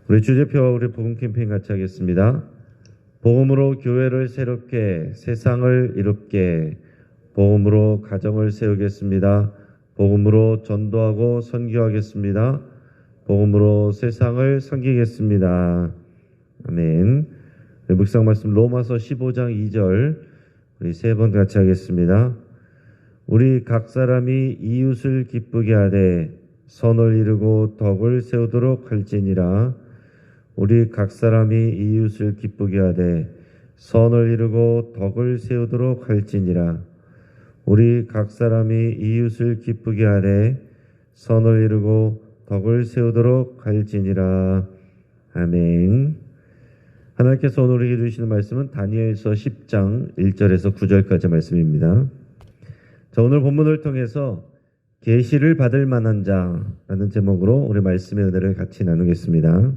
우리 주제표와 우리 복음 캠페인 같이 하겠습니다. 복음으로 교회를 새롭게, 세상을 이롭게, 복음으로 가정을 세우겠습니다. 복음으로 전도하고 선교하겠습니다. 복음으로 세상을 섬기겠습니다. 아멘. 묵상 말씀 로마서 15장 2절 우리 세 번 같이 하겠습니다. 우리 각 사람이 이웃을 기쁘게 하되 선을 이루고 덕을 세우도록 할지니라. 우리 각 사람이 이웃을 기쁘게 하되 선을 이루고 덕을 세우도록 할지니라. 우리 각 사람이 이웃을 기쁘게 하되 선을 이루고 덕을 세우도록 할지니라. 아멘. 하나님께서 오늘 우리에게 주시는 말씀은 다니엘서 10장 1절에서 9절까지 말씀입니다. 자, 오늘 본문을 통해서 계시를 받을 만한 자라는 제목으로 우리 말씀의 은혜를 같이 나누겠습니다.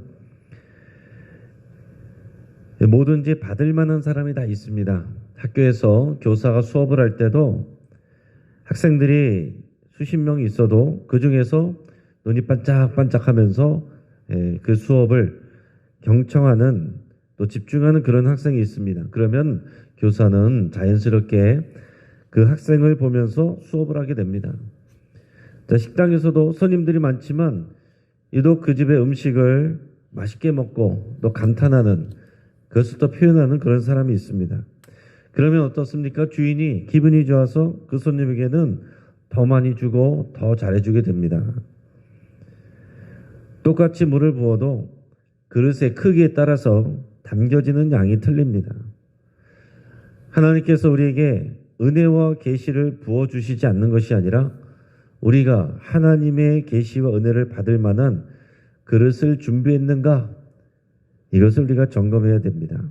뭐든지 받을 만한 사람이 다 있습니다. 학교에서 교사가 수업을 할 때도 학생들이 수십 명이 있어도 그 중에서 눈이 반짝반짝하면서 그 수업을 경청하는 또 집중하는 그런 학생이 있습니다. 그러면 교사는 자연스럽게 그 학생을 보면서 수업을 하게 됩니다. 자, 식당에서도 손님들이 많지만 유독 그 집의 음식을 맛있게 먹고 또 감탄하는 그것을 또 표현하는 그런 사람이 있습니다. 그러면 어떻습니까? 주인이 기분이 좋아서 그 손님에게는 더 많이 주고 더 잘해주게 됩니다. 똑같이 물을 부어도 그릇의 크기에 따라서 담겨지는 양이 틀립니다. 하나님께서 우리에게 은혜와 계시를 부어주시지 않는 것이 아니라 우리가 하나님의 계시와 은혜를 받을 만한 그릇을 준비했는가? 이것을 우리가 점검해야 됩니다.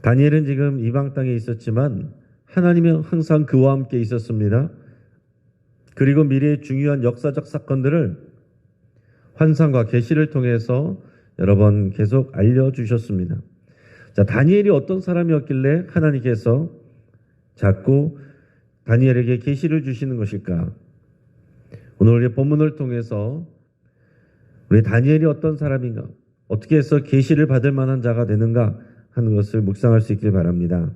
다니엘은 지금 이방 땅에 있었지만 하나님은 항상 그와 함께 있었습니다. 그리고 미래의 중요한 역사적 사건들을 환상과 계시를 통해서 여러 번 계속 알려주셨습니다. 자, 다니엘이 어떤 사람이었길래 하나님께서 자꾸 다니엘에게 계시를 주시는 것일까? 오늘 우리 본문을 통해서 우리 다니엘이 어떤 사람인가? 어떻게 해서 계시를 받을 만한 자가 되는가 하는 것을 묵상할 수 있길 바랍니다.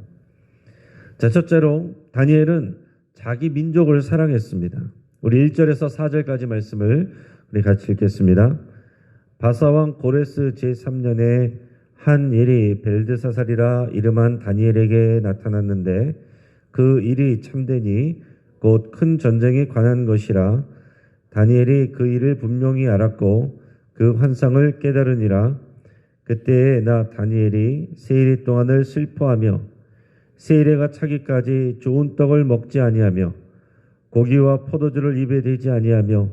자, 첫째로 다니엘은 자기 민족을 사랑했습니다. 우리 1절에서 4절까지 말씀을 우리 같이 읽겠습니다. 바사왕 고레스 제3년에 한 일이 벨드사살이라 이름한 다니엘에게 나타났는데 그 일이 참되니 곧 큰 전쟁에 관한 것이라. 다니엘이 그 일을 분명히 알았고 그 환상을 깨달으니라. 그때에 나 다니엘이 세일 동안을 슬퍼하며 세일해가 차기까지 좋은 떡을 먹지 아니하며 고기와 포도주를 입에 대지 아니하며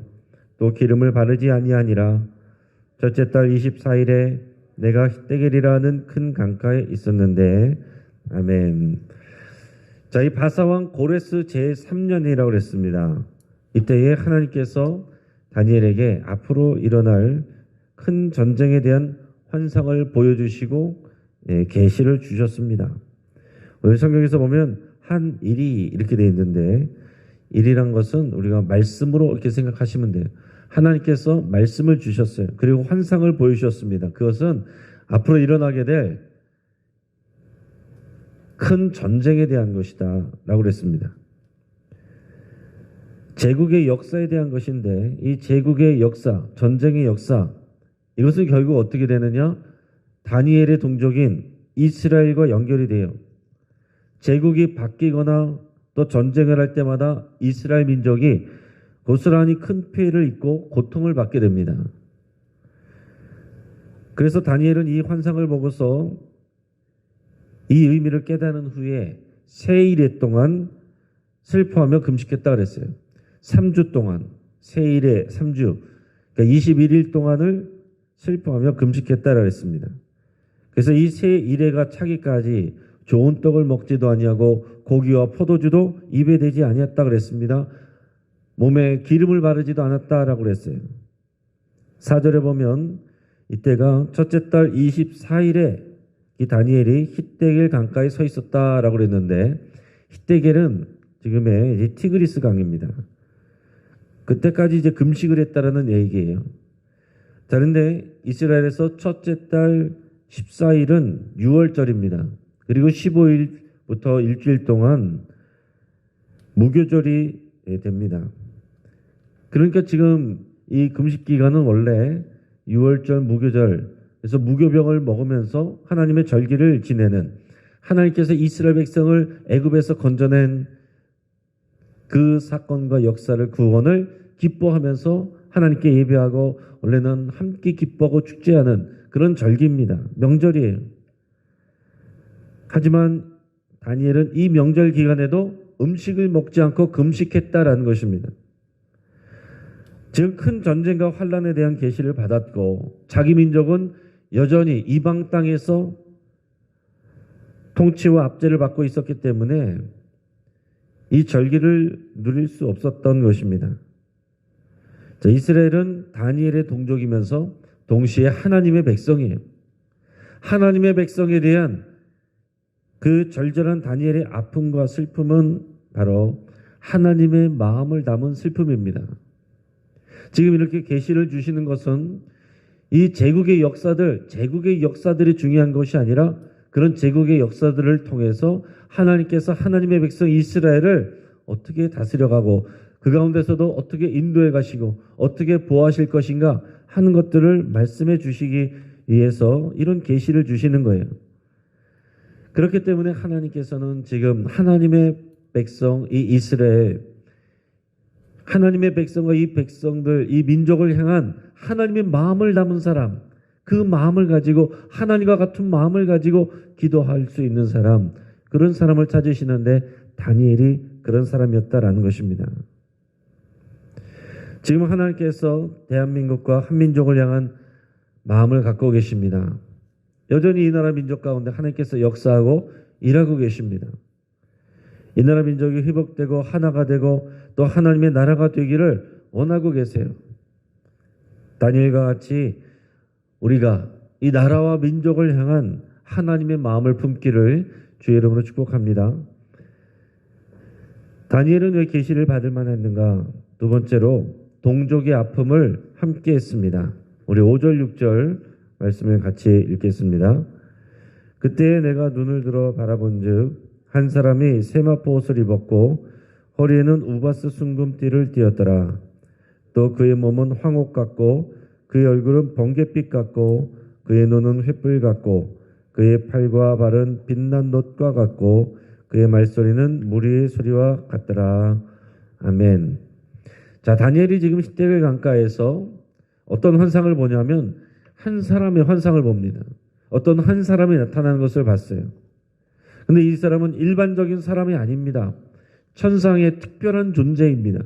또 기름을 바르지 아니하니라. 첫째 달 24일에 내가 히데겔이라는 큰 강가에 있었는데. 아멘. 자, 이 바사왕 고레스 제3년이라고 그랬습니다. 이때에 하나님께서 다니엘에게 앞으로 일어날 큰 전쟁에 대한 환상을 보여주시고 계시를 주셨습니다. 오늘 성경에서 보면 한 일이 이렇게 되어 있는데 일이란 것은 우리가 말씀으로 이렇게 생각하시면 돼요. 하나님께서 말씀을 주셨어요. 그리고 환상을 보여주셨습니다. 그것은 앞으로 일어나게 될 큰 전쟁에 대한 것이다 라고 그랬습니다. 제국의 역사에 대한 것인데 이 제국의 역사, 전쟁의 역사, 이것은 결국 어떻게 되느냐? 다니엘의 동족인 이스라엘과 연결이 돼요. 제국이 바뀌거나 또 전쟁을 할 때마다 이스라엘 민족이 고스란히 큰 피해를 입고 고통을 받게 됩니다. 그래서 다니엘은 이 환상을 보고서 이 의미를 깨닫는 후에 세일에 동안 슬퍼하며 금식했다 그랬어요. 3주 동안, 세일에 3주, 그러니까 21일 동안을 슬퍼하며 금식했다라고 했습니다. 그래서 이 세일해가 차기까지 좋은 떡을 먹지도 아니하고 고기와 포도주도 입에 대지 아니했다 그랬습니다. 몸에 기름을 바르지도 않았다라고 그랬어요. 4절에 보면 이때가 첫째 달 24일에 이 다니엘이 히데겔 강가에 서 있었다라고 그랬는데 히데겔은 지금의 이제 티그리스 강입니다. 그때까지 이제 금식을 했다라는 얘기예요. 자, 그런데 이스라엘에서 첫째 달 14일은 6월절입니다. 그리고 15일부터 일주일 동안 무교절이 됩니다. 그러니까 지금 이 금식 기간은 원래 6월절 무교절, 그래서 무교병을 먹으면서 하나님의 절기를 지내는, 하나님께서 이스라엘 백성을 애굽에서 건져낸 그 사건과 역사를, 구원을 기뻐하면서 하나님께 예배하고 원래는 함께 기뻐하고 축제하는 그런 절기입니다. 명절이에요. 하지만 다니엘은 이 명절 기간에도 음식을 먹지 않고 금식했다라는 것입니다. 지금 큰 전쟁과 환란에 대한 계시를 받았고 자기 민족은 여전히 이방 땅에서 통치와 압제를 받고 있었기 때문에 이 절기를 누릴 수 없었던 것입니다. 자, 이스라엘은 다니엘의 동족이면서 동시에 하나님의 백성이에요. 하나님의 백성에 대한 그 절절한 다니엘의 아픔과 슬픔은 바로 하나님의 마음을 담은 슬픔입니다. 지금 이렇게 계시를 주시는 것은 이 제국의 역사들이 중요한 것이 아니라 그런 제국의 역사들을 통해서 하나님께서 하나님의 백성 이스라엘을 어떻게 다스려가고 그 가운데서도 어떻게 인도해 가시고 어떻게 보호하실 것인가 하는 것들을 말씀해 주시기 위해서 이런 계시를 주시는 거예요. 그렇기 때문에 하나님께서는 지금 하나님의 백성 이 이스라엘, 하나님의 백성과 이 백성들, 이 민족을 향한 하나님의 마음을 담은 사람, 그 마음을 가지고 하나님과 같은 마음을 가지고 기도할 수 있는 사람, 그런 사람을 찾으시는데 다니엘이 그런 사람이었다라는 것입니다. 지금 하나님께서 대한민국과 한민족을 향한 마음을 갖고 계십니다. 여전히 이 나라 민족 가운데 하나님께서 역사하고 일하고 계십니다. 이 나라 민족이 회복되고 하나가 되고 또 하나님의 나라가 되기를 원하고 계세요. 다니엘과 같이 우리가 이 나라와 민족을 향한 하나님의 마음을 품기를 주의 이름으로 축복합니다. 다니엘은 왜 계시를 받을 만했는가? 두 번째로 동족의 아픔을 함께 했습니다. 우리 5절 6절 말씀을 같이 읽겠습니다. 그때 내가 눈을 들어 바라본즉 한 사람이 세마포 옷을 입었고 허리에는 우바스 순금띠를 띠었더라. 또 그의 몸은 황옥 같고 그의 얼굴은 번갯빛 같고 그의 눈은 횃불 같고 그의 팔과 발은 빛난 놋과 같고 그의 말소리는 무리의 소리와 같더라. 아멘. 자, 다니엘이 지금 십대길 강가에서 어떤 환상을 보냐면 한 사람의 환상을 봅니다. 어떤 한 사람이 나타나는 것을 봤어요. 근데 이 사람은 일반적인 사람이 아닙니다. 천상의 특별한 존재입니다.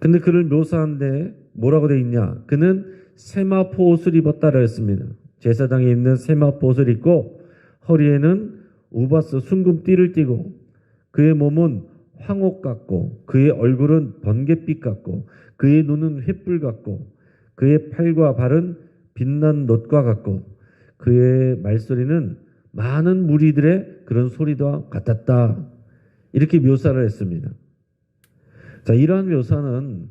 근데 그를 묘사한데 뭐라고 되어 있냐? 그는 세마포 옷을 입었다라 했습니다. 제사장에 입는 세마포 옷을 입고 허리에는 우바스 순금띠를 띠고 그의 몸은 황옥 같고 그의 얼굴은 번갯빛 같고 그의 눈은 횃불 같고 그의 팔과 발은 빛난 놋과 같고 그의 말소리는 많은 무리들의 그런 소리와 같았다. 이렇게 묘사를 했습니다. 자, 이러한 묘사는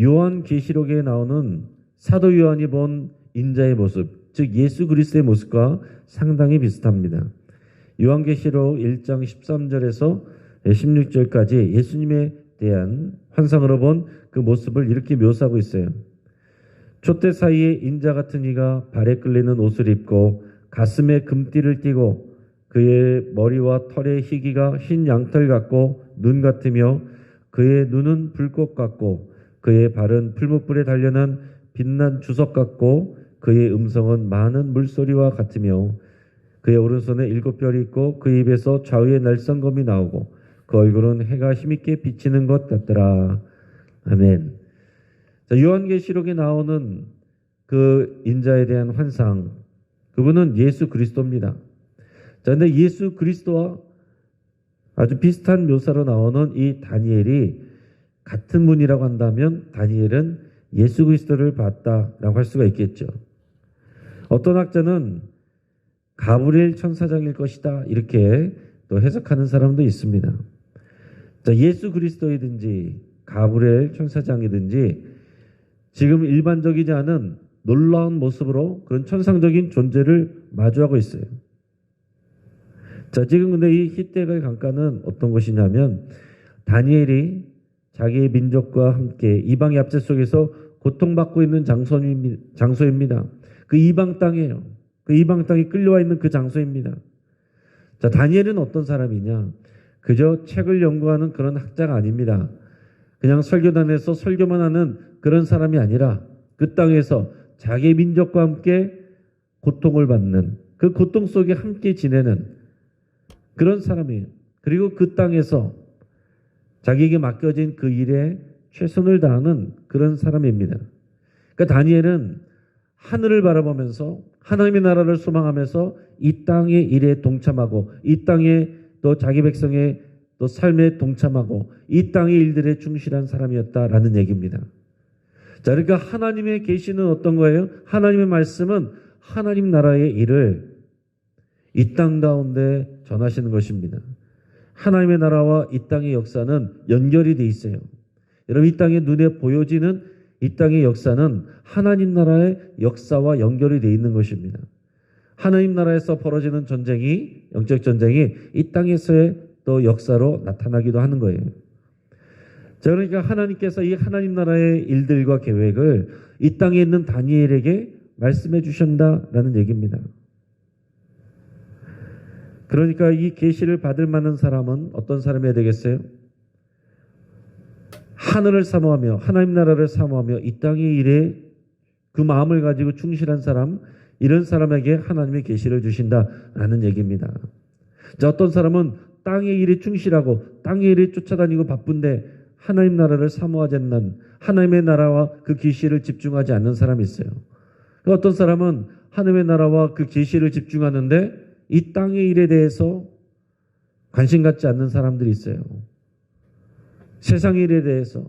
요한계시록에 나오는 사도 요한이 본 인자의 모습, 즉 예수 그리스도의 모습과 상당히 비슷합니다. 요한계시록 1장 13절에서 16절까지 예수님에 대한 환상으로 본 그 모습을 이렇게 묘사하고 있어요. 촛대 사이에 인자 같은 이가 발에 끌리는 옷을 입고 가슴에 금띠를 띠고 그의 머리와 털의 희기가 흰 양털 같고 눈 같으며 그의 눈은 불꽃 같고 그의 발은 풀무불에 단련한 빛난 주석 같고 그의 음성은 많은 물소리와 같으며 그의 오른손에 7별이 있고 그 입에서 좌우에 날성검이 나오고 그 얼굴은 해가 힘있게 비치는 것 같더라. 아멘. 자, 요한계시록에 나오는 그 인자에 대한 환상, 그분은 예수 그리스도입니다. 자, 근데 예수 그리스도와 아주 비슷한 묘사로 나오는 이 다니엘이 같은 분이라고 한다면 다니엘은 예수 그리스도를 봤다라고 할 수가 있겠죠. 어떤 학자는 가브리엘 천사장일 것이다 이렇게 또 해석하는 사람도 있습니다. 자, 예수 그리스도이든지 가브리엘 천사장이든지 지금 일반적이지 않은 놀라운 모습으로 그런 천상적인 존재를 마주하고 있어요. 자, 지금 근데 이 히데가의 강가는 어떤 것이냐면 다니엘이 자기의 민족과 함께 이방의 압제 속에서 고통받고 있는 장소입니다. 그 이방 땅이에요. 그 이방 땅에 끌려와 있는 그 장소입니다. 자, 다니엘은 어떤 사람이냐? 그저 책을 연구하는 그런 학자가 아닙니다. 그냥 설교단에서 설교만 하는 그런 사람이 아니라 그 땅에서 자기 민족과 함께 고통을 받는 그 고통 속에 함께 지내는 그런 사람이에요. 그리고 그 땅에서 자기에게 맡겨진 그 일에 최선을 다하는 그런 사람입니다. 그러니까 다니엘은 하늘을 바라보면서 하나님의 나라를 소망하면서 이 땅의 일에 동참하고 이 땅에 또 자기 백성의 또 삶에 동참하고 이 땅의 일들에 충실한 사람이었다라는 얘기입니다. 자, 그러니까 하나님의 계시는 어떤 거예요? 하나님의 말씀은 하나님 나라의 일을 이 땅 가운데 전하시는 것입니다. 하나님의 나라와 이 땅의 역사는 연결이 돼 있어요. 여러분, 이 땅의 눈에 보여지는 이 땅의 역사는 하나님 나라의 역사와 연결이 돼 있는 것입니다. 하나님 나라에서 벌어지는 전쟁이, 영적 전쟁이 이 땅에서의 또 역사로 나타나기도 하는 거예요. 자, 그러니까 하나님께서 이 하나님 나라의 일들과 계획을 이 땅에 있는 다니엘에게 말씀해 주신다라는 얘기입니다. 그러니까 이 계시를 받을 만한 사람은 어떤 사람이어야 되겠어요? 하늘을 사모하며 하나님 나라를 사모하며 이 땅의 일에 그 마음을 가지고 충실한 사람, 이런 사람에게 하나님의 계시를 주신다라는 얘기입니다. 자, 어떤 사람은 땅의 일에 충실하고 땅의 일에 쫓아다니고 바쁜데 하나님 나라를 사모하지 않는, 하나님의 나라와 그 계시를 집중하지 않는 사람이 있어요. 어떤 사람은 하나님의 나라와 그 계시를 집중하는데 이 땅의 일에 대해서 관심 갖지 않는 사람들이 있어요. 세상의 일에 대해서,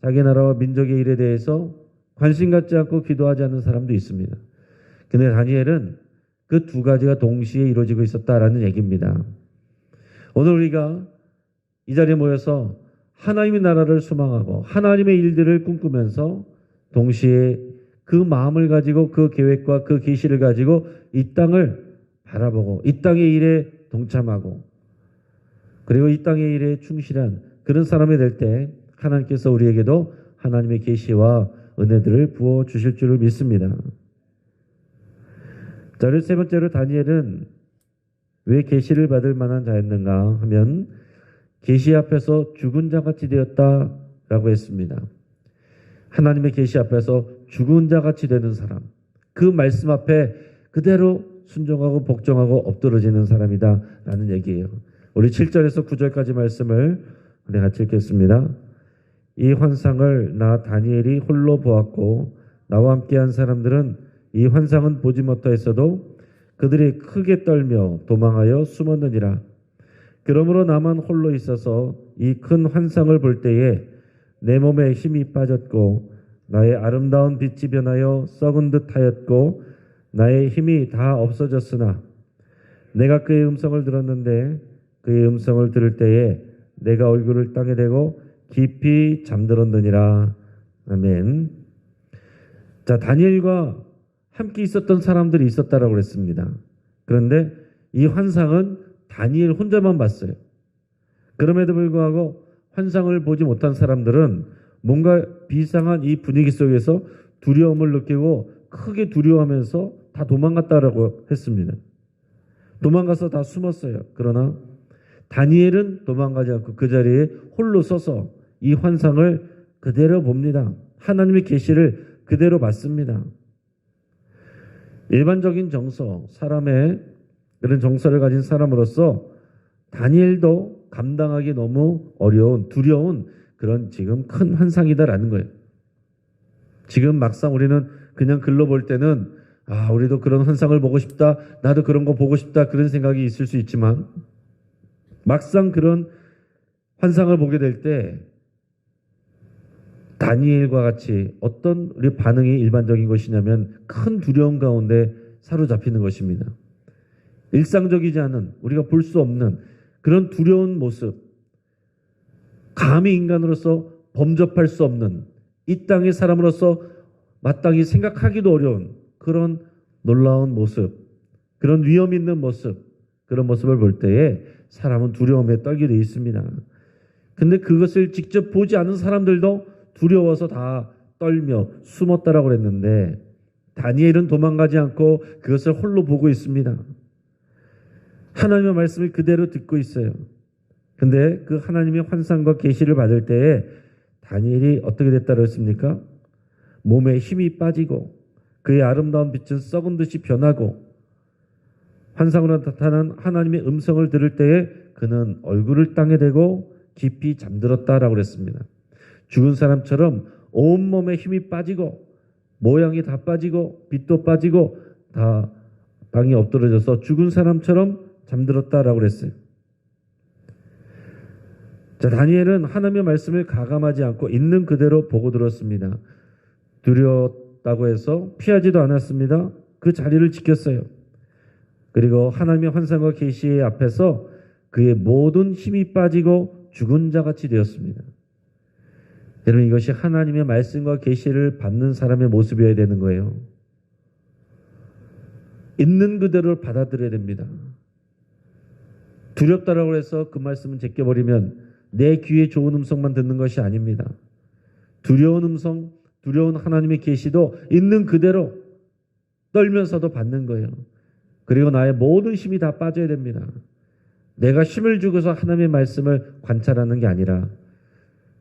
자기 나라와 민족의 일에 대해서 관심 갖지 않고 기도하지 않는 사람도 있습니다. 근데 다니엘은 그 두 가지가 동시에 이루어지고 있었다라는 얘기입니다. 오늘 우리가 이 자리에 모여서 하나님의 나라를 소망하고 하나님의 일들을 꿈꾸면서 동시에 그 마음을 가지고 그 계획과 그 계시를 가지고 이 땅을 바라보고 이 땅의 일에 동참하고 그리고 이 땅의 일에 충실한 그런 사람이 될 때 하나님께서 우리에게도 하나님의 계시와 은혜들을 부어 주실 줄을 믿습니다. 자, 세 번째로 다니엘은 왜 계시를 받을 만한 자였는가 하면 계시 앞에서 죽은 자같이 되었다라고 했습니다. 하나님의 계시 앞에서 죽은 자같이 되는 사람, 그 말씀 앞에 그대로 순종하고 복종하고 엎드러지는 사람이다라는 얘기예요. 우리 7절에서 9절까지 말씀을 우리 같이 읽겠습니다. 이 환상을 나 다니엘이 홀로 보았고 나와 함께한 사람들은 이 환상은 보지 못하였어도 그들이 크게 떨며 도망하여 숨었느니라. 그러므로 나만 홀로 있어서 이 큰 환상을 볼 때에 내 몸에 힘이 빠졌고 나의 아름다운 빛이 변하여 썩은 듯 하였고 나의 힘이 다 없어졌으나 내가 그의 음성을 들었는데 그의 음성을 들을 때에 내가 얼굴을 땅에 대고 깊이 잠들었느니라. 아멘. 자, 다니엘과 함께 있었던 사람들이 있었다라고 그랬습니다. 그런데 이 환상은 다니엘 혼자만 봤어요. 그럼에도 불구하고 환상을 보지 못한 사람들은 뭔가 비상한 이 분위기 속에서 두려움을 느끼고 크게 두려워하면서 다 도망갔다라고 했습니다. 도망가서 다 숨었어요. 그러나 다니엘은 도망가지 않고 그 자리에 홀로 서서 이 환상을 그대로 봅니다. 하나님의 계시를 그대로 받습니다. 일반적인 정서, 사람의 그런 정서를 가진 사람으로서 다니엘도 감당하기 너무 어려운, 두려운 그런 지금 큰 환상이다라는 거예요. 지금 막상 우리는 그냥 글로 볼 때는 우리도 그런 환상을 보고 싶다, 나도 그런 거 보고 싶다, 그런 생각이 있을 수 있지만 막상 그런 환상을 보게 될 때 다니엘과 같이 어떤 우리 반응이 일반적인 것이냐면 큰 두려움 가운데 사로잡히는 것입니다. 일상적이지 않은, 우리가 볼 수 없는 그런 두려운 모습, 감히 인간으로서 범접할 수 없는 이 땅의 사람으로서 마땅히 생각하기도 어려운 그런 놀라운 모습, 그런 위험 있는 모습, 그런 모습을 볼 때에 사람은 두려움에 떨게 되어 있습니다. 근데 그것을 직접 보지 않은 사람들도 두려워서 다 떨며 숨었다라고 그랬는데 다니엘은 도망가지 않고 그것을 홀로 보고 있습니다. 하나님의 말씀을 그대로 듣고 있어요. 근데 그 하나님의 환상과 계시를 받을 때에 다니엘이 어떻게 됐다고 했습니까? 몸에 힘이 빠지고 그의 아름다운 빛은 썩은 듯이 변하고 환상으로 나타난 하나님의 음성을 들을 때에 그는 얼굴을 땅에 대고 깊이 잠들었다라고 그랬습니다. 죽은 사람처럼 온몸에 힘이 빠지고 모양이 다 빠지고 빛도 빠지고 다 땅에 엎드러져서 죽은 사람처럼 잠들었다라고 그랬어요. 자, 다니엘은 하나님의 말씀을 가감하지 않고 있는 그대로 보고 들었습니다. 두려웠다고 해서 피하지도 않았습니다. 그 자리를 지켰어요. 그리고 하나님의 환상과 계시 앞에서 그의 모든 힘이 빠지고 죽은 자같이 되었습니다. 여러분, 이것이 하나님의 말씀과 계시를 받는 사람의 모습이어야 되는 거예요. 있는 그대로 받아들여야 됩니다. 두렵다라고 해서 그 말씀은 제껴버리면 내 귀에 좋은 음성만 듣는 것이 아닙니다. 두려운 음성, 두려운 하나님의 계시도 있는 그대로 떨면서도 받는 거예요. 그리고 나의 모든 힘이 다 빠져야 됩니다. 내가 힘을 주고서 하나님의 말씀을 관찰하는 게 아니라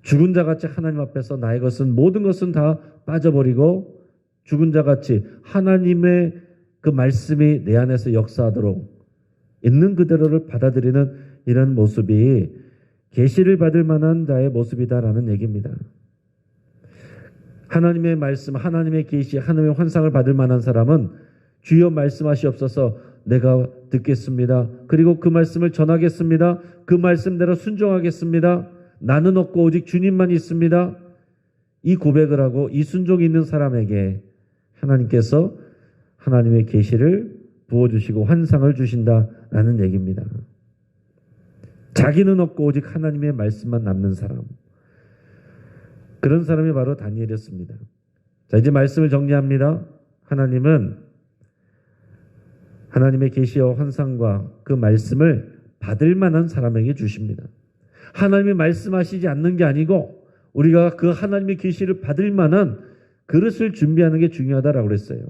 죽은 자같이 하나님 앞에서 나의 것은 모든 것은 다 빠져버리고 죽은 자같이 하나님의 그 말씀이 내 안에서 역사하도록 있는 그대로를 받아들이는 이런 모습이 계시를 받을 만한 자의 모습이다라는 얘기입니다. 하나님의 말씀, 하나님의 계시, 하나님의 환상을 받을 만한 사람은 주여 말씀하시옵소서, 내가 듣겠습니다. 그리고 그 말씀을 전하겠습니다. 그 말씀대로 순종하겠습니다. 나는 없고 오직 주님만 있습니다. 이 고백을 하고 이 순종이 있는 사람에게 하나님께서 하나님의 계시를 부어주시고 환상을 주신다라는 얘기입니다. 자기는 없고 오직 하나님의 말씀만 남는 사람, 그런 사람이 바로 다니엘이었습니다. 자, 이제 말씀을 정리합니다. 하나님은 하나님의 계시와 환상과 그 말씀을 받을 만한 사람에게 주십니다. 하나님이 말씀하시지 않는 게 아니고 우리가 그 하나님의 계시를 받을 만한 그릇을 준비하는 게 중요하다라고 그랬어요.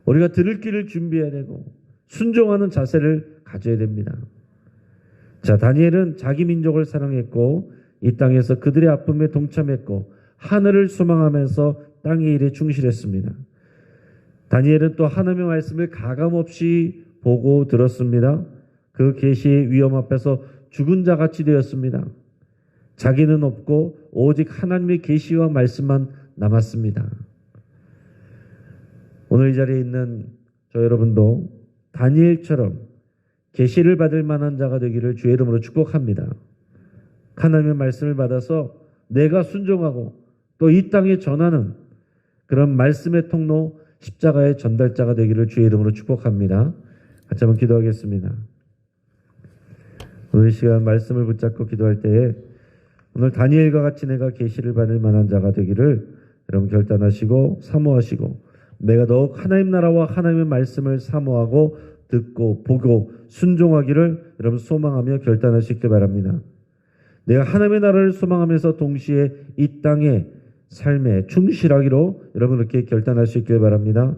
우리가 들을 길을 준비해야 되고 순종하는 자세를 가져야 됩니다. 자, 다니엘은 자기 민족을 사랑했고 이 땅에서 그들의 아픔에 동참했고 하늘을 소망하면서 땅의 일에 충실했습니다. 다니엘은 또 하나님의 말씀을 가감없이 보고 들었습니다. 그 계시의 위험 앞에서 죽은 자같이 되었습니다. 자기는 없고 오직 하나님의 계시와 말씀만 남았습니다. 오늘 이 자리에 있는 저 여러분도 다니엘처럼 계시를 받을 만한 자가 되기를 주의 이름으로 축복합니다. 하나님의 말씀을 받아서 내가 순종하고 또 이 땅에 전하는 그런 말씀의 통로, 십자가의 전달자가 되기를 주의 이름으로 축복합니다. 같이 한번 기도하겠습니다. 오늘 이 시간 말씀을 붙잡고 기도할 때에 오늘 다니엘과 같이 내가 계시를 받을 만한 자가 되기를 여러분 결단하시고 사모하시고 내가 더욱 하나님 나라와 하나님의 말씀을 사모하고 듣고 보고 순종하기를 여러분 소망하며 결단하시길 바랍니다. 내가 하나님의 나라를 소망하면서 동시에 이 땅의 삶에 충실하기로 여러분 이렇게 결단할 수 있길 바랍니다.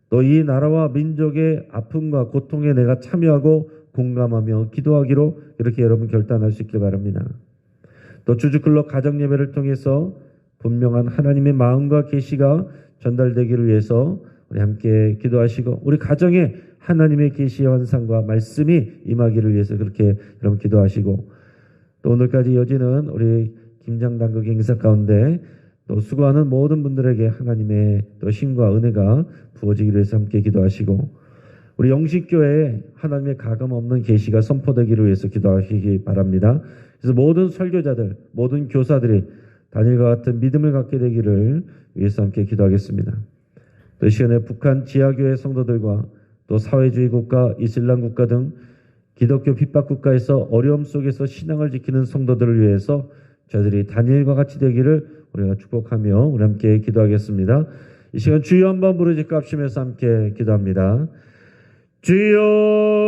또 이 나라와 민족의 아픔과 고통에 내가 참여하고 공감하며 기도하기로 이렇게 여러분 결단할 수 있길 바랍니다. 또 주주클럽 가정예배를 통해서 분명한 하나님의 마음과 계시가 전달되기를 위해서 우리 함께 기도하시고 우리 가정에 하나님의 계시의 환상과 말씀이 임하기를 위해서 그렇게 여러분 기도하시고 또 오늘까지 이어지는 우리 김장 단극 행사 가운데 또 수고하는 모든 분들에게 하나님의 또 힘과 은혜가 부어지기를 위해서 함께 기도하시고 우리 영식교회에 하나님의 가감 없는 계시가 선포되기를 위해서 기도하시기 바랍니다. 그래서 모든 설교자들, 모든 교사들이 다니엘과 같은 믿음을 갖게 되기를 위해서 함께 기도하겠습니다. 또 이 시간에 북한 지하교회 성도들과 또 사회주의 국가, 이슬람 국가 등 기독교 핍박 국가에서 어려움 속에서 신앙을 지키는 성도들을 위해서 저희들이 다니엘과 같이 되기를 우리가 축복하며 우리 함께 기도하겠습니다. 이 시간 주여 한번 부르짖고 합심해서 함께 기도합니다. 주여